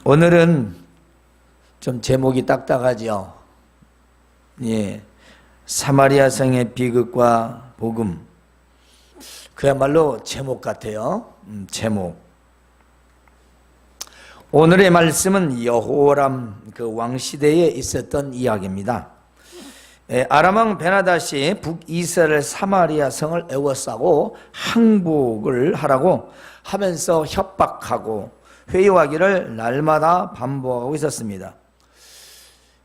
오늘은 좀 제목이 딱딱하죠. 예, 사마리아 성의 비극과 복음. 그야말로 제목 같아요. 제목. 오늘의 말씀은 여호람 그 왕 시대에 있었던 이야기입니다. 아람 왕 베나닷이 북이스라엘 사마리아 성을 에워싸고 항복을 하라고 하면서 협박하고 회유하기를 날마다 반복하고 있었습니다.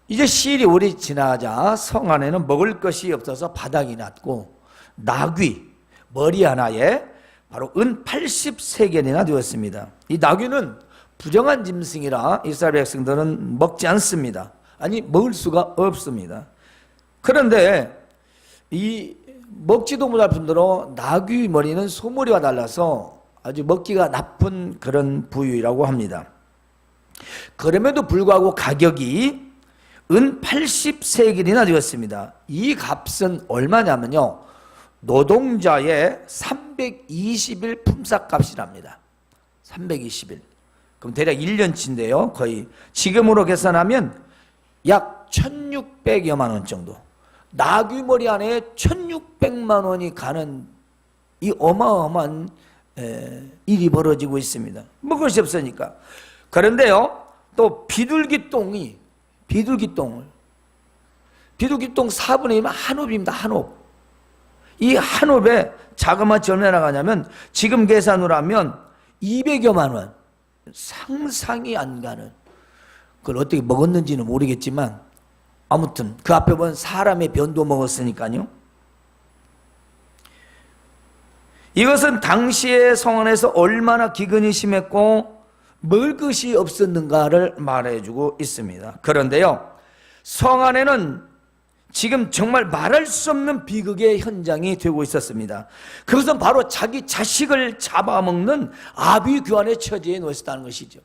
이제 시일이 오래 지나자 성 안에는 먹을 것이 없어서 바닥이 났고 나귀 머리 하나에 바로 은 80세겔이나 되었습니다. 이 나귀는 부정한 짐승이라 이스라엘 백성들은 먹지 않습니다. 아니 먹을 수가 없습니다. 그런데 이 먹지도 못할 뿐더러 나귀 머리는 소머리와 달라서 아주 먹기가 나쁜 그런 부위라고 합니다. 그럼에도 불구하고 가격이 은 80세겔이나 되었습니다. 이 값은 얼마냐면요, 노동자의 320일 품삯값이랍니다. 320일. 그럼 대략 1년치인데요. 거의 지금으로 계산하면 약 1600여만 원 정도. 나귀 머리 안에 1600만 원이 가는 이 어마어마한 일이 벌어지고 있습니다. 먹을 것이 없으니까. 그런데요, 또 비둘기똥 4분의 1은 한 옵입니다. 한 옵. 이 한 옵에 자그마치 얼마나 나가냐면 지금 계산으로 하면 200여만 원. 상상이 안 가는. 그걸 어떻게 먹었는지는 모르겠지만 아무튼 그 앞에 보면 사람의 변도 먹었으니까요. 이것은 당시의 성 안에서 얼마나 기근이 심했고 먹을 것이 없었는가를 말해주고 있습니다. 그런데요, 성 안에는 지금 정말 말할 수 없는 비극의 현장이 되고 있었습니다. 그것은 바로 자기 자식을 잡아먹는 아비규환의 처지에 놓였다는 것이죠.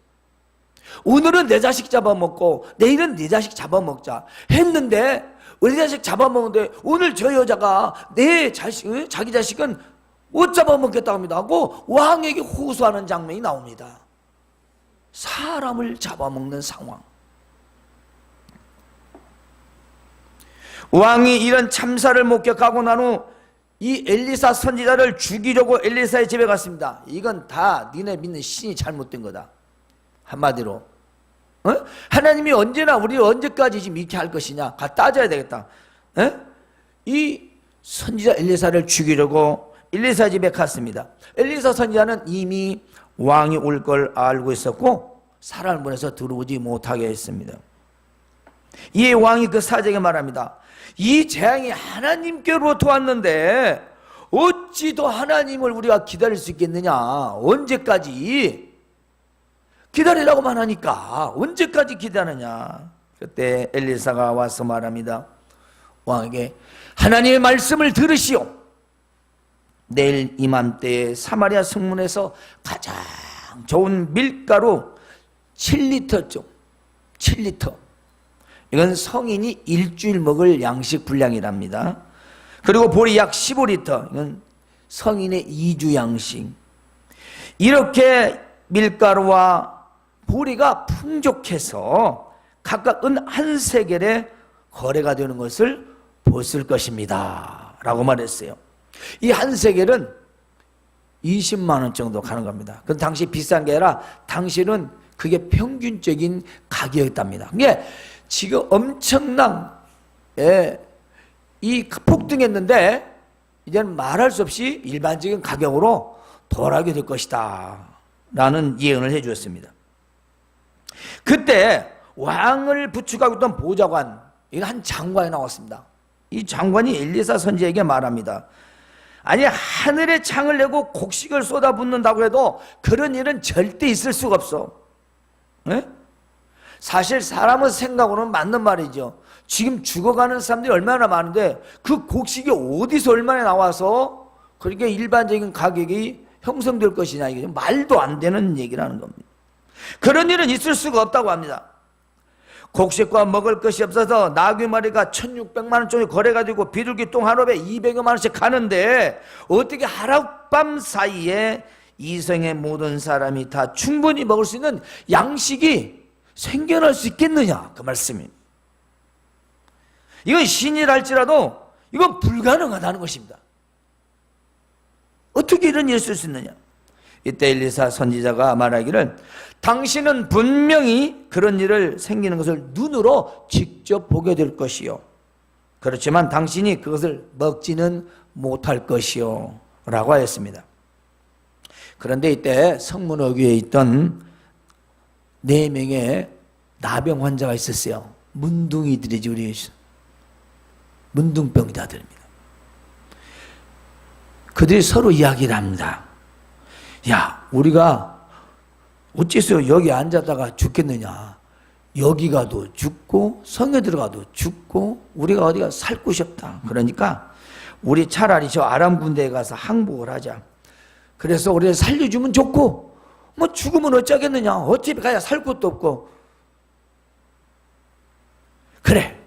오늘은 내 자식 잡아먹고 내일은 네 자식 잡아먹자 했는데, 우리 자식 잡아먹는데 오늘 저 여자가 내 자식, 자기 자식은 못 잡아먹겠다고 합니다 하고 왕에게 호소하는 장면이 나옵니다. 사람을 잡아먹는 상황. 왕이 이런 참사를 목격하고 난 후 이 엘리사 선지자를 죽이려고 엘리사의 집에 갔습니다. 이건 다 니네 믿는 신이 잘못된 거다. 한마디로 하나님이 언제나 우리를 언제까지 지금 이렇게 할 것이냐 따져야 되겠다. 이 선지자 엘리사를 죽이려고 엘리사 집에 갔습니다. 엘리사 선지자는 이미 왕이 올 걸 알고 있었고 사람을 보내서 들어오지 못하게 했습니다. 이에 왕이 그 사제에게 말합니다. 이 재앙이 하나님께로부터 왔는데 어찌 더 하나님을 우리가 기다릴 수 있겠느냐. 언제까지 기다리라고만 하니까 언제까지 기다리냐. 그때 엘리사가 와서 말합니다. 왕에게 하나님의 말씀을 들으시오. 내일 이맘때에 사마리아 성문에서 가장 좋은 밀가루 7리터죠. 7리터. 이건 성인이 일주일 먹을 양식 분량이랍니다. 그리고 보리 약 15리터. 이건 성인의 2주 양식. 이렇게 밀가루와 보리가 풍족해서 각각 은 1세겔에 거래가 되는 것을 보실 것입니다 라고 말했어요. 이 1세겔은 20만 원 정도 가는 겁니다. 그 당시 비싼 게 아니라 당시는 그게 평균적인 가격이었답니다. 이게 지금 엄청난 이 폭등했는데 이제는 말할 수 없이 일반적인 가격으로 돌아가게 될 것이다 라는 예언을 해 주었습니다. 그때 왕을 부축하고 있던 보좌관, 이거 한 장관이 나왔습니다. 이 장관이 엘리사 선지자에게 말합니다. 아니 하늘에 창을 내고 곡식을 쏟아붓는다고 해도 그런 일은 절대 있을 수가 없어. 사실 사람의 생각으로는 맞는 말이죠. 지금 죽어가는 사람들이 얼마나 많은데 그 곡식이 어디서 얼마나 나와서 그렇게 일반적인 가격이 형성될 것이냐. 이게 말도 안 되는 얘기라는 겁니다. 그런 일은 있을 수가 없다고 합니다. 곡식과 먹을 것이 없어서 나귀 머리가 1600만 원 정도 거래가 되고 비둘기 똥 한 옵에 200여만 원씩 가는데 어떻게 하룻밤 사이에 이 성의 모든 사람이 다 충분히 먹을 수 있는 양식이 생겨날 수 있겠느냐, 그 말씀입니다. 이건 신이랄지라도 이건 불가능하다는 것입니다. 어떻게 이런 일이 있을 수 있느냐. 이때 엘리사 선지자가 말하기를 당신은 분명히 그런 일을 생기는 것을 눈으로 직접 보게 될 것이요, 그렇지만 당신이 그것을 먹지는 못할 것이요 라고 하였습니다. 그런데 이때 성문어귀에 있던 4명의 나병 환자가 있었어요. 문둥이들이지, 우리 문둥병자들입니다. 그들이 서로 이야기를 합니다. 야, 우리가 어째서 여기 앉았다가 죽겠느냐. 여기 가도 죽고 성에 들어가도 죽고 우리가 어디가 살 곳이 없다. 그러니까 우리 차라리 저 아람 군대에 가서 항복을 하자. 그래서 우리를 살려주면 좋고 뭐 죽으면 어쩌겠느냐. 어차피 가야 살 곳도 없고. 그래.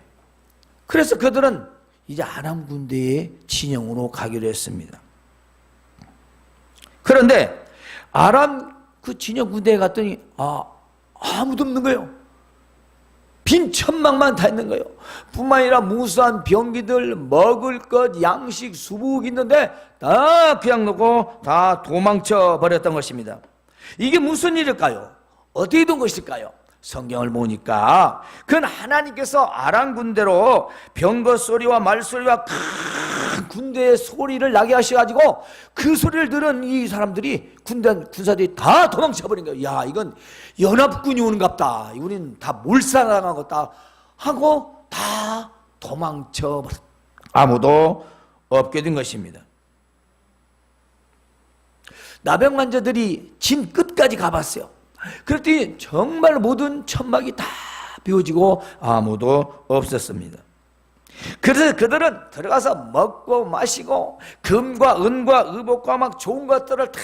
그래서 그들은 이제 아람 군대의 진영으로 가기로 했습니다. 그런데 아람 그 진영 군대에 갔더니 아무도 없는 거예요. 빈 천막만 다 있는 거예요. 뿐만 아니라 무수한 병기들, 먹을 것, 양식, 수북 있는데 다 그냥 놓고 다 도망쳐 버렸던 것입니다. 이게 무슨 일일까요? 어떻게 된 것일까요? 성경을 보니까 그건 하나님께서 아람 군대로 병거 소리와 말소리와 큰 군대의 소리를 나게 하셔가지고 그 소리를 들은 이 사람들이 군사들이 다 도망쳐버린 거예요. 야, 이건 연합군이 오는갑다. 우리는 다 몰살당한 것다 하고 다 도망쳐버렸. 아무도 없게 된 것입니다. 나병 환자들이 진 끝까지 가봤어요. 그랬더니 정말 모든 천막이 다 비워지고 아무도 없었습니다. 그래서 그들은 들어가서 먹고 마시고 금과 은과 의복과 막 좋은 것들을 다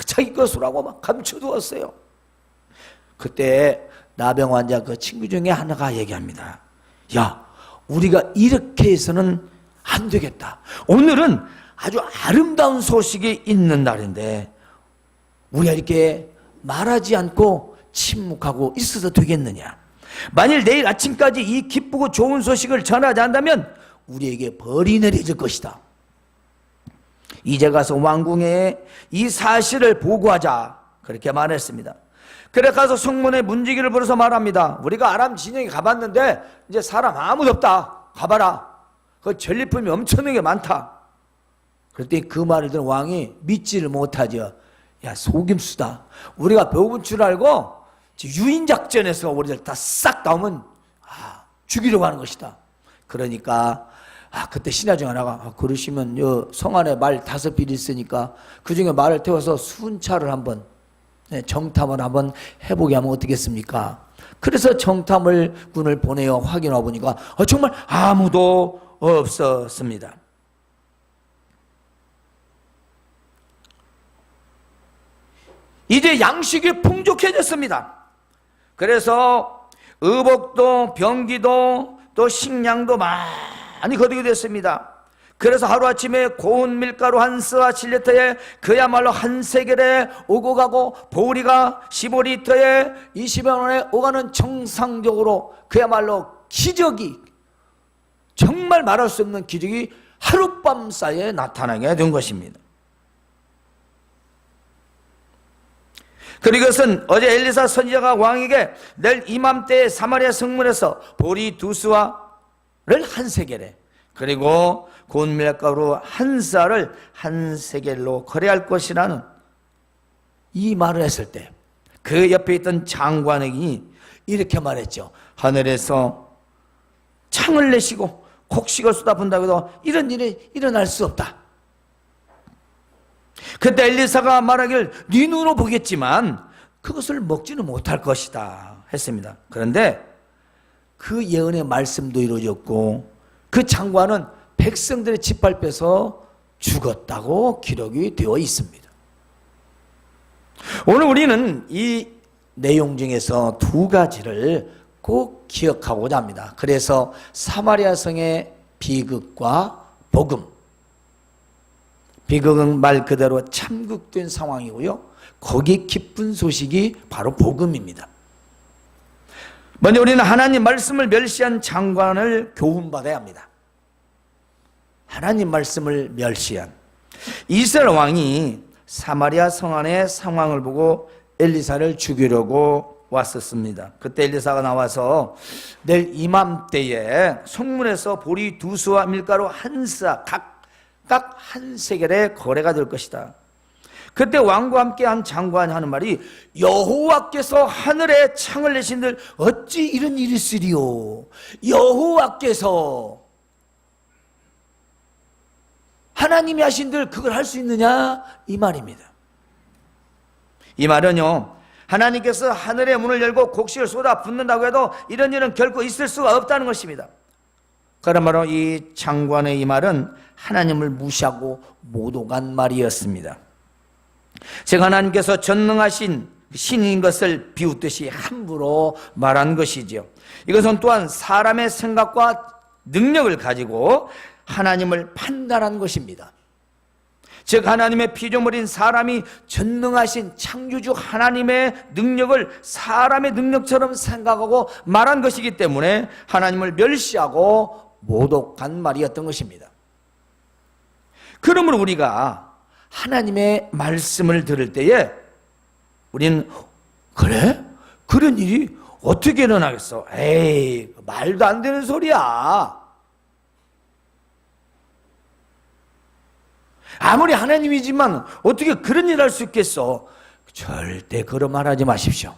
자기 것으로 하고 막 감춰두었어요. 그때 나병 환자 그 친구 중에 하나가 얘기합니다. 야, 우리가 이렇게 해서는 안 되겠다. 오늘은 아주 아름다운 소식이 있는 날인데 우리가 이렇게 말하지 않고 침묵하고 있어도 되겠느냐. 만일 내일 아침까지 이 기쁘고 좋은 소식을 전하지 않는다면 우리에게 벌이 내려질 것이다. 이제 가서 왕궁에 이 사실을 보고하자. 그렇게 말했습니다. 그래 가서 성문에 문지기를 불어서 말합니다. 우리가 아람 진영에 가봤는데 이제 사람 아무도 없다. 가봐라. 그 전리품이 엄청나게 많다. 그랬더니 그 말을 들은 왕이 믿지를 못하죠. 야, 속임수다. 우리가 배고픈 줄 알고 유인작전에서 우리들 다 싹 나오면 죽이려고 하는 것이다. 그러니까 그때 신하 중 하나가 그러시면 성 안에 말 5필이 있으니까 그 중에 말을 태워서 순찰을 한번 정탐을 한번 해보게 하면 어떻겠습니까? 그래서 정탐을 군을 보내어 확인해 보니까 정말 아무도 없었습니다. 이제 양식이 풍족해졌습니다. 그래서 의복도 병기도 또 식량도 많이 거두게 됐습니다. 그래서 하루아침에 고운 밀가루 한 스와 7리터에 그야말로 한 세겔에 오고 가고 보리가 15리터에 20여 원에 오가는 정상적으로 그야말로 기적이, 정말 말할 수 없는 기적이 하룻밤 사이에 나타나게 된 것입니다. 그리고 이것은 어제 엘리사 선지자가 왕에게 내일 이맘때에 사마리아 성문에서 보리 2스와를 한 세겔에 그리고 고운 밀가루 한 쌀을 한 세겔로 거래할 것이라는 이 말을 했을 때 그 옆에 있던 장관이 이렇게 말했죠. 하늘에서 창을 내시고 곡식을 쏟아붓는다고 해도 이런 일이 일어날 수 없다. 그때 엘리사가 말하길 네 눈으로 보겠지만 그것을 먹지는 못할 것이다 했습니다. 그런데 그 예언의 말씀도 이루어졌고 그 장관은 백성들의 짓밟혀서 죽었다고 기록이 되어 있습니다. 오늘 우리는 이 내용 중에서 2가지를 꼭 기억하고자 합니다. 그래서 사마리아 성의 비극과 복음, 비극은 말 그대로 참극된 상황이고요. 거기 기쁜 소식이 바로 복음입니다. 먼저 우리는 하나님 말씀을 멸시한 장관을 교훈받아야 합니다. 하나님 말씀을 멸시한 이스라엘 왕이 사마리아 성 안의 상황을 보고 엘리사를 죽이려고 왔었습니다. 그때 엘리사가 나와서 내일 이맘때에 성문에서 보리 2수와 밀가루 1사 각각 한 세겔의 거래가 될 것이다. 그때 왕과 함께 한 장관이 하는 말이 여호와께서 하늘에 창을 내신들 어찌 이런 일이 있으리요. 여호와께서 하나님이 하신들 그걸 할 수 있느냐 이 말입니다. 이 말은요, 하나님께서 하늘의 문을 열고 곡식을 쏟아 붓는다고 해도 이런 일은 결코 있을 수가 없다는 것입니다. 그러므로 이 장관의 이 말은 하나님을 무시하고 모독한 말이었습니다. 즉 하나님께서 전능하신 신인 것을 비웃듯이 함부로 말한 것이지요. 이것은 또한 사람의 생각과 능력을 가지고 하나님을 판단한 것입니다. 즉 하나님의 피조물인 사람이 전능하신 창조주 하나님의 능력을 사람의 능력처럼 생각하고 말한 것이기 때문에 하나님을 멸시하고 모독한 말이었던 것입니다. 그러므로 우리가 하나님의 말씀을 들을 때에 우리는 그래? 그런 일이 어떻게 일어나겠어? 에이, 말도 안 되는 소리야. 아무리 하나님이지만 어떻게 그런 일을 할 수 있겠어? 절대 그런 말 하지 마십시오.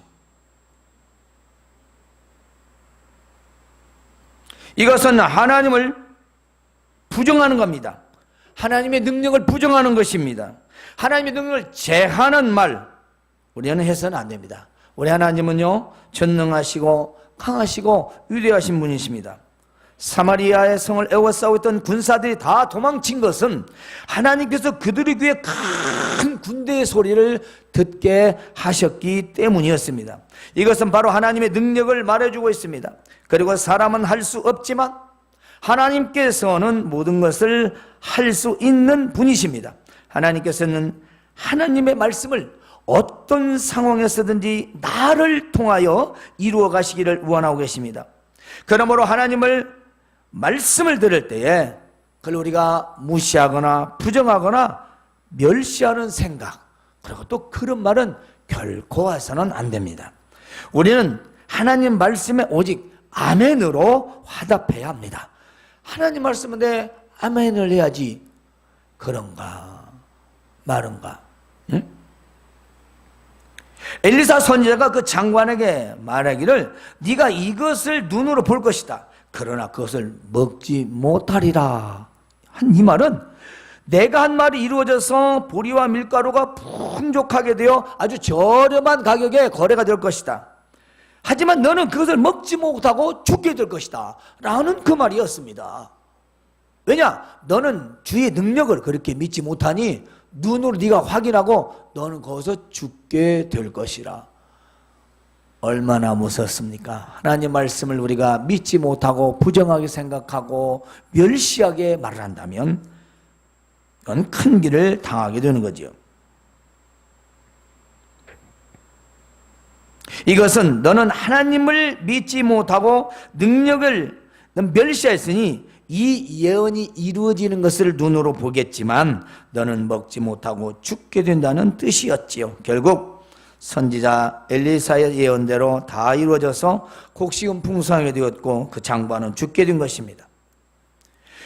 이것은 하나님을 부정하는 겁니다. 하나님의 능력을 부정하는 것입니다. 하나님의 능력을 제한하는 말 우리는 해서는 안 됩니다. 우리 하나님은요 전능하시고 강하시고 위대하신 분이십니다. 사마리아의 성을 에워싸고 있던 군사들이 다 도망친 것은 하나님께서 그들의 귀에 큰 군대의 소리를 듣게 하셨기 때문이었습니다. 이것은 바로 하나님의 능력을 말해주고 있습니다. 그리고 사람은 할 수 없지만 하나님께서는 모든 것을 할 수 있는 분이십니다. 하나님께서는 하나님의 말씀을 어떤 상황에서든지 나를 통하여 이루어 가시기를 원하고 계십니다. 그러므로 하나님을 말씀을 들을 때에 그걸 우리가 무시하거나 부정하거나 멸시하는 생각, 그리고 또 그런 말은 결코 해서는 안 됩니다. 우리는 하나님 말씀에 오직 아멘으로 화답해야 합니다. 하나님 말씀인데 아멘을 해야지 그런가 마른가. 응? 엘리사 선지자가 그 장관에게 말하기를 네가 이것을 눈으로 볼 것이다. 그러나 그것을 먹지 못하리라. 한 이 말은 내가 한 말이 이루어져서 보리와 밀가루가 풍족하게 되어 아주 저렴한 가격에 거래가 될 것이다. 하지만 너는 그것을 먹지 못하고 죽게 될 것이다 라는 그 말이었습니다. 왜냐? 너는 주의 능력을 그렇게 믿지 못하니 눈으로 네가 확인하고 너는 거기서 죽게 될 것이라. 얼마나 무섭습니까? 하나님 말씀을 우리가 믿지 못하고 부정하게 생각하고 멸시하게 말을 한다면 그건 큰 길을 당하게 되는 거죠. 이것은 너는 하나님을 믿지 못하고 능력을 멸시했으니 이 예언이 이루어지는 것을 눈으로 보겠지만 너는 먹지 못하고 죽게 된다는 뜻이었지요. 결국 선지자 엘리사의 예언대로 다 이루어져서 곡식은 풍성하게 되었고 그 장관은 죽게 된 것입니다.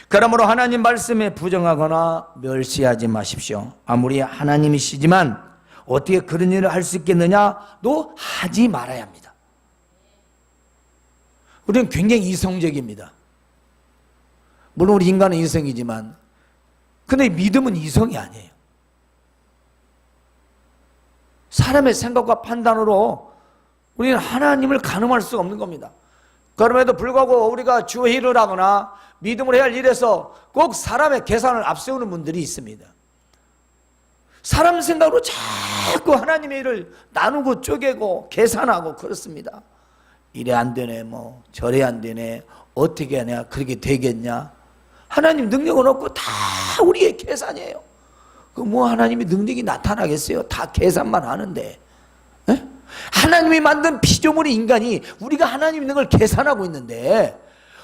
그러므로 하나님 말씀에 부정하거나 멸시하지 마십시오. 아무리 하나님이시지만 어떻게 그런 일을 할 수 있겠느냐도 하지 말아야 합니다. 우리는 굉장히 이성적입니다. 물론 우리 인간은 이성이지만 근데 믿음은 이성이 아니에요. 사람의 생각과 판단으로 우리는 하나님을 가늠할 수가 없는 겁니다. 그럼에도 불구하고 우리가 주의를 하거나 믿음을 해야 할 일에서 꼭 사람의 계산을 앞세우는 분들이 있습니다. 사람 생각으로 자꾸 하나님의 일을 나누고 쪼개고 계산하고 그렇습니다. 이래 안 되네, 뭐 저래 안 되네, 어떻게 하냐, 그렇게 되겠냐. 하나님 능력은 없고 다 우리의 계산이에요. 그 뭐 하나님의 능력이 나타나겠어요? 다 계산만 하는데. 에? 하나님이 만든 피조물의 인간이 우리가 하나님 있는 걸 계산하고 있는데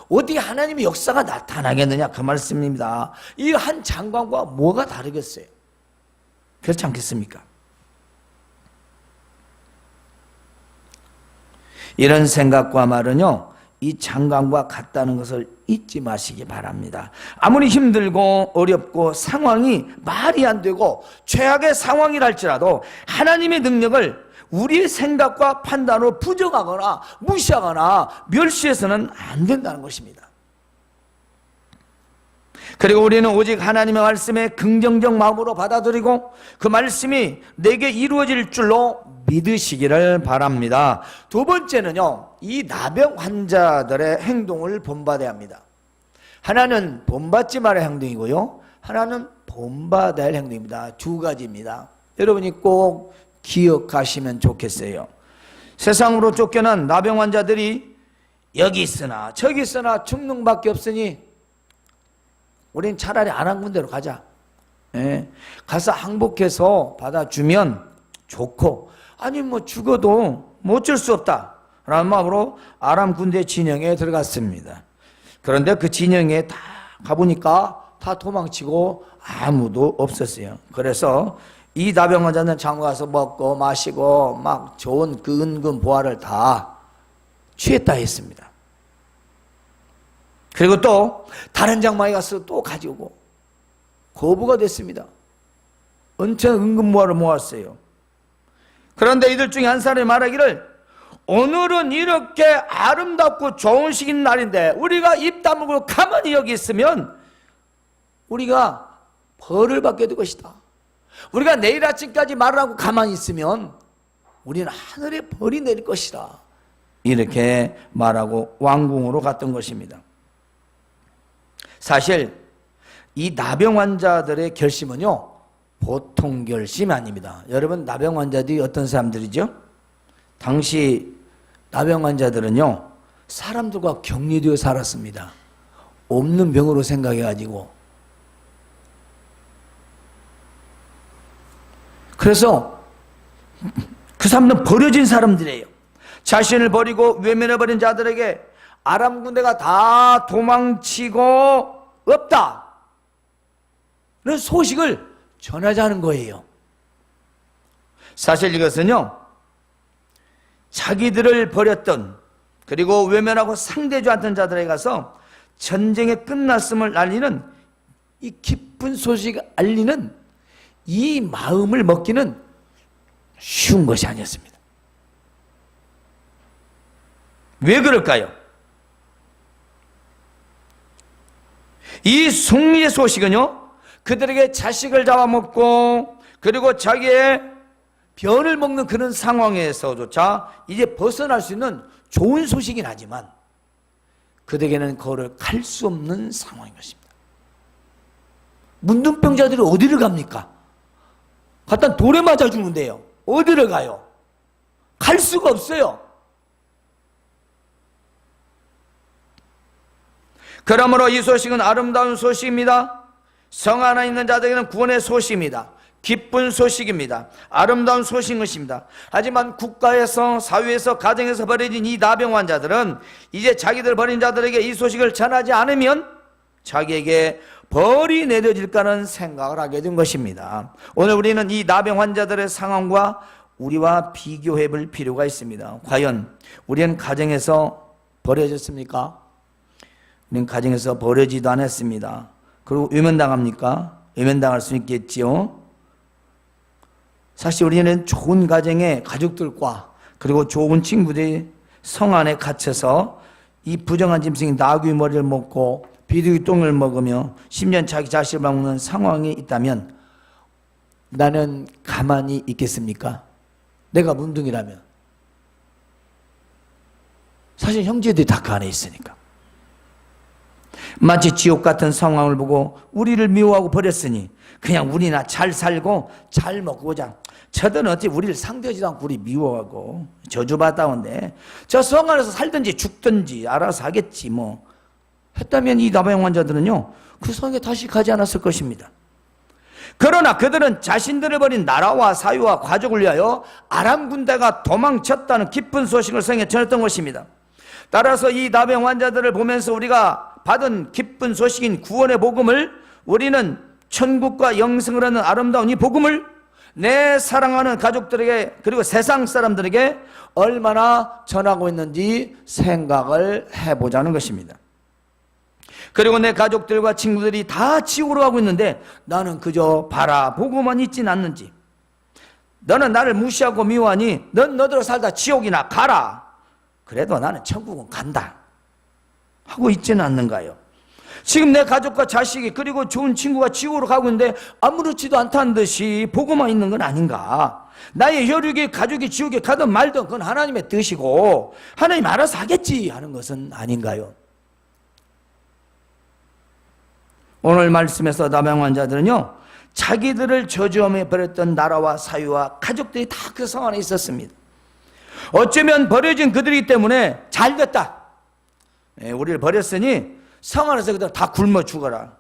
어떻게 하나님의 역사가 나타나겠느냐 그 말씀입니다. 이 한 장관과 뭐가 다르겠어요? 그렇지 않겠습니까? 이런 생각과 말은요, 이 장관과 같다는 것을 잊지 마시기 바랍니다. 아무리 힘들고 어렵고 상황이 말이 안 되고 최악의 상황이랄지라도 하나님의 능력을 우리의 생각과 판단으로 부정하거나 무시하거나 멸시해서는 안 된다는 것입니다. 그리고 우리는 오직 하나님의 말씀에 긍정적 마음으로 받아들이고 그 말씀이 내게 이루어질 줄로 믿으시기를 바랍니다. 두 번째는요, 이 나병 환자들의 행동을 본받아야 합니다. 하나는 본받지 말아야 할 행동이고요, 하나는 본받아야 할 행동입니다. 두 가지입니다. 여러분이 꼭 기억하시면 좋겠어요. 세상으로 쫓겨난 나병 환자들이 여기 있으나 저기 있으나 죽는 밖에 없으니 우린 차라리 안 한 군데로 가자. 예. 가서 항복해서 받아주면 좋고, 아니 뭐 죽어도 뭐 어쩔 수 없다 라는 마음으로 아람 군대 진영에 들어갔습니다. 그런데 그 진영에 다 가보니까 다 도망치고 아무도 없었어요. 그래서 이 나병 환자는 장가서 먹고 마시고 막 좋은 그 은근 보화를 다 취했다 했습니다. 그리고 또 다른 장막에 가서 또 가지고 거부가 됐습니다. 엄청 은근보화를 모았어요. 그런데 이들 중에 한 사람이 말하기를, 오늘은 이렇게 아름답고 좋은 시기인 날인데 우리가 입 다물고 가만히 여기 있으면 우리가 벌을 받게 될 것이다. 우리가 내일 아침까지 말을 하고 가만히 있으면 우리는 하늘에 벌이 내릴 것이다. 이렇게 말하고 왕궁으로 갔던 것입니다. 사실 이 나병 환자들의 결심은요, 보통 결심이 아닙니다. 여러분, 나병 환자들이 어떤 사람들이죠? 당시 나병 환자들은요, 사람들과 격리되어 살았습니다. 없는 병으로 생각해가지고. 그래서 그 사람들은 버려진 사람들이에요. 자신을 버리고 외면해버린 자들에게 아람 군대가 다 도망치고 없다 는 소식을 전하자는 거예요. 사실 이것은요, 자기들을 버렸던 그리고 외면하고 상대하지 않던 자들에게 가서 전쟁의 끝났음을 알리는 이 기쁜 소식을 알리는 이 마음을 먹기는 쉬운 것이 아니었습니다. 왜 그럴까요? 이 승리의 소식은요, 그들에게 자식을 잡아먹고 그리고 자기의 변을 먹는 그런 상황에서조차 이제 벗어날 수 있는 좋은 소식이긴 하지만 그들에게는 그거를 갈 수 없는 상황인 것입니다. 문둥병자들이 어디를 갑니까? 갖다 돌에 맞아 죽는데요. 어디를 가요? 갈 수가 없어요. 그러므로 이 소식은 아름다운 소식입니다. 성 안에 있는 자들에게는 구원의 소식입니다. 기쁜 소식입니다. 아름다운 소식인 것입니다. 하지만 국가에서, 사회에서, 가정에서 버려진 이 나병 환자들은 이제 자기들 버린 자들에게 이 소식을 전하지 않으면 자기에게 벌이 내려질까는 생각을 하게 된 것입니다. 오늘 우리는 이 나병 환자들의 상황과 우리와 비교해 볼 필요가 있습니다. 과연 우리는 가정에서 버려졌습니까? 우리는 가정에서 버려지도 않았습니다. 그리고 외면당합니까? 외면당할 수 있겠지요. 사실 우리는 좋은 가정의 가족들과 그리고 좋은 친구들이 성 안에 갇혀서 이 부정한 짐승이 나귀 머리를 먹고 비둘기 똥을 먹으며 심지어 자기 자식을 먹는 상황이 있다면 나는 가만히 있겠습니까? 내가 문둥이라면. 사실 형제들이 다 그 안에 있으니까. 마치 지옥 같은 상황을 보고 우리를 미워하고 버렸으니 그냥 우리나 잘 살고 잘 먹고 보자. 저들은 어찌 우리를 상대하지도 않고 우리 미워하고 저주받아온데 저 성 안에서 살든지 죽든지 알아서 하겠지 뭐 했다면 이 나병 환자들은요, 그 성에 다시 가지 않았을 것입니다. 그러나 그들은 자신들을 버린 나라와 사유와 가족을 위하여 아람 군대가 도망쳤다는 기쁜 소식을 성에 전했던 것입니다. 따라서 이 나병 환자들을 보면서 우리가 받은 기쁜 소식인 구원의 복음을, 우리는 천국과 영생을 하는 아름다운 이 복음을 내 사랑하는 가족들에게, 그리고 세상 사람들에게 얼마나 전하고 있는지 생각을 해보자는 것입니다. 그리고 내 가족들과 친구들이 다 지옥으로 가고 있는데 나는 그저 바라보고만 있진 않는지, 너는 나를 무시하고 미워하니 넌 너대로 살다 지옥이나 가라, 그래도 나는 천국은 간다 하고 있지는 않는가요? 지금 내 가족과 자식이 그리고 좋은 친구가 지옥으로 가고 있는데 아무렇지도 않다는 듯이 보고만 있는 건 아닌가? 나의 혈육이 가족이 지옥에 가든 말든 그건 하나님의 뜻이고 하나님 알아서 하겠지 하는 것은 아닌가요? 오늘 말씀에서 나병 환자들은요, 자기들을 저주하며 버렸던 나라와 사유와 가족들이 다 그 성 안에 있었습니다. 어쩌면 버려진 그들이기 때문에 잘 됐다, 우리를 버렸으니 성 안에서 그들 다 굶어 죽어라.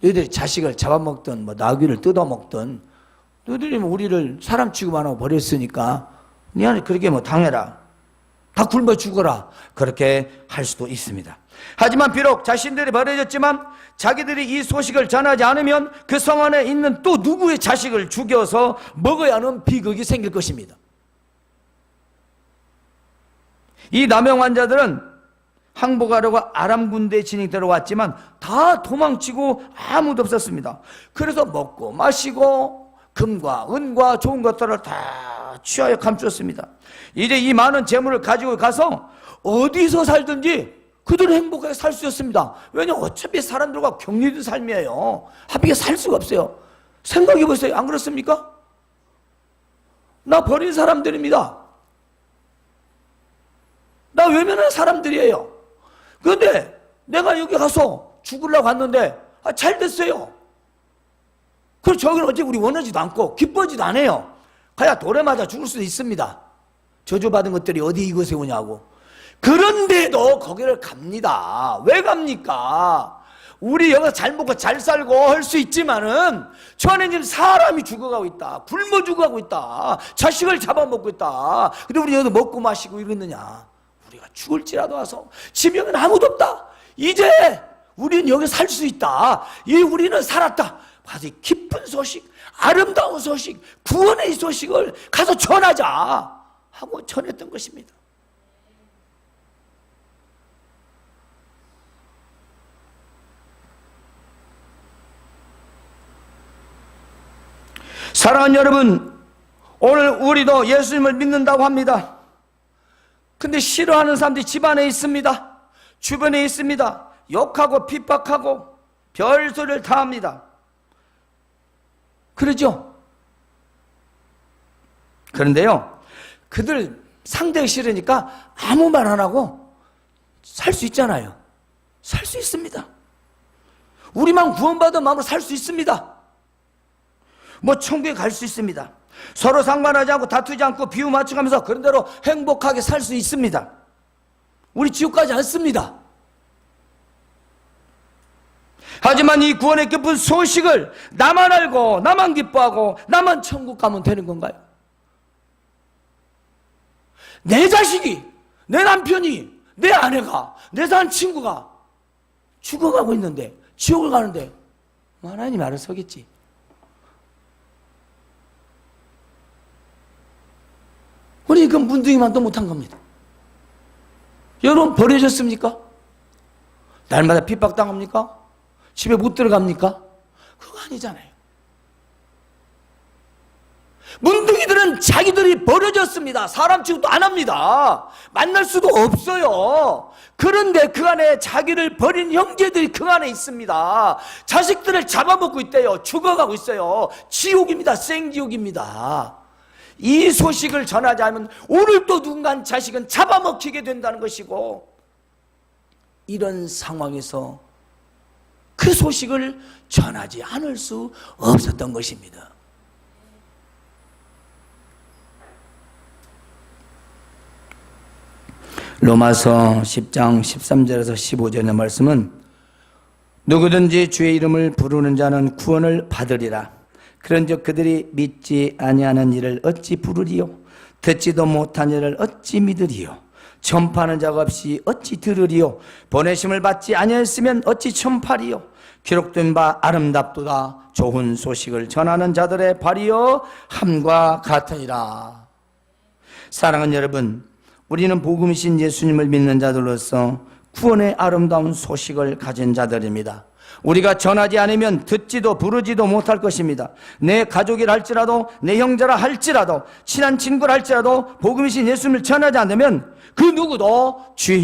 너희들이 자식을 잡아먹든 뭐 나귀를 뜯어먹든 너희들이 뭐 우리를 사람 취급 안 하고 버렸으니까 네 안에 그렇게 뭐 당해라, 다 굶어 죽어라, 그렇게 할 수도 있습니다. 하지만 비록 자신들이 버려졌지만 자기들이 이 소식을 전하지 않으면 그 성 안에 있는 또 누구의 자식을 죽여서 먹어야 하는 비극이 생길 것입니다. 이 나병 환자들은 항복하려고 아람 군대에 진행되러 왔지만 다 도망치고 아무도 없었습니다. 그래서 먹고 마시고 금과 은과 좋은 것들을 다 취하여 감추었습니다. 이제 이 많은 재물을 가지고 가서 어디서 살든지 그들은 행복하게 살 수 있었습니다. 왜냐하면 어차피 사람들과 격리된 삶이에요. 하필 살 수가 없어요. 생각해 보세요. 안 그렇습니까? 나 버린 사람들입니다. 나 외면한 사람들이에요. 그런데 내가 여기 가서 죽으려고 왔는데 잘 됐어요. 그리고 저기는 어차피 우리 원하지도 않고 기뻐하지도 않아요. 가야 돌에 맞아 죽을 수도 있습니다. 저주받은 것들이 어디 이곳에 오냐고. 그런데도 거기를 갑니다. 왜 갑니까? 우리 여기서 잘 먹고 잘 살고 할 수 있지만은 저 안에 지금 사람이 죽어가고 있다, 굶어 죽어가고 있다, 자식을 잡아먹고 있다. 근데 우리 여기서 먹고 마시고 이러느냐? 우리가 죽을지라도 와서 지명은 아무도 없다, 이제 우리는 여기 살 수 있다, 이 우리는 살았다, 아주 기쁜 소식, 아름다운 소식, 구원의 소식을 가서 전하자 하고 전했던 것입니다. 사랑하는 여러분, 오늘 우리도 예수님을 믿는다고 합니다. 근데 싫어하는 사람들이 집안에 있습니다. 주변에 있습니다. 욕하고 핍박하고 별소리를 다 합니다. 그러죠? 그런데요, 그들 상대가 싫으니까 아무 말 안 하고 살 수 있잖아요. 살 수 있습니다. 우리만 구원받은 마음으로 살 수 있습니다. 뭐 천국에 갈 수 있습니다. 서로 상관하지 않고 다투지 않고 비유 맞춰가면서 그런 대로 행복하게 살 수 있습니다. 우리 지옥 가지 않습니다. 하지만 이 구원의 깊은 소식을 나만 알고 나만 기뻐하고 나만 천국 가면 되는 건가요? 내 자식이, 내 남편이, 내 아내가, 내 사는 친구가 죽어가고 있는데, 지옥을 가는데 하나님이 알아서 하겠지. 우리 그 문둥이만도 못한 겁니다. 여러분 버려졌습니까? 날마다 핍박당합니까? 집에 못 들어갑니까? 그거 아니잖아요. 문둥이들은 자기들이 버려졌습니다. 사람 취급도 안 합니다. 만날 수도 없어요. 그런데 그 안에 자기를 버린 형제들이 그 안에 있습니다. 자식들을 잡아먹고 있대요. 죽어가고 있어요. 지옥입니다. 생지옥입니다. 이 소식을 전하지 않으면 오늘 또 누군가 자식은 잡아먹히게 된다는 것이고, 이런 상황에서 그 소식을 전하지 않을 수 없었던 것입니다. 로마서 10장 13절에서 15절의 말씀은 누구든지 주의 이름을 부르는 자는 구원을 받으리라. 그런즉 그들이 믿지 아니하는 일을 어찌 부르리요? 듣지도 못한 일을 어찌 믿으리요? 전파하는 자가 없이 어찌 들으리요? 보내심을 받지 아니하였으면 어찌 전파리요? 기록된 바 아름답도다. 좋은 소식을 전하는 자들의 발이여 함과 같으니라. 사랑하는 여러분, 우리는 복음이신 예수님을 믿는 자들로서 구원의 아름다운 소식을 가진 자들입니다. 우리가 전하지 않으면 듣지도 부르지도 못할 것입니다. 내 가족이라 할지라도, 내 형제라 할지라도, 친한 친구라 할지라도 복음이신 예수님을 전하지 않으면 그 누구도 주의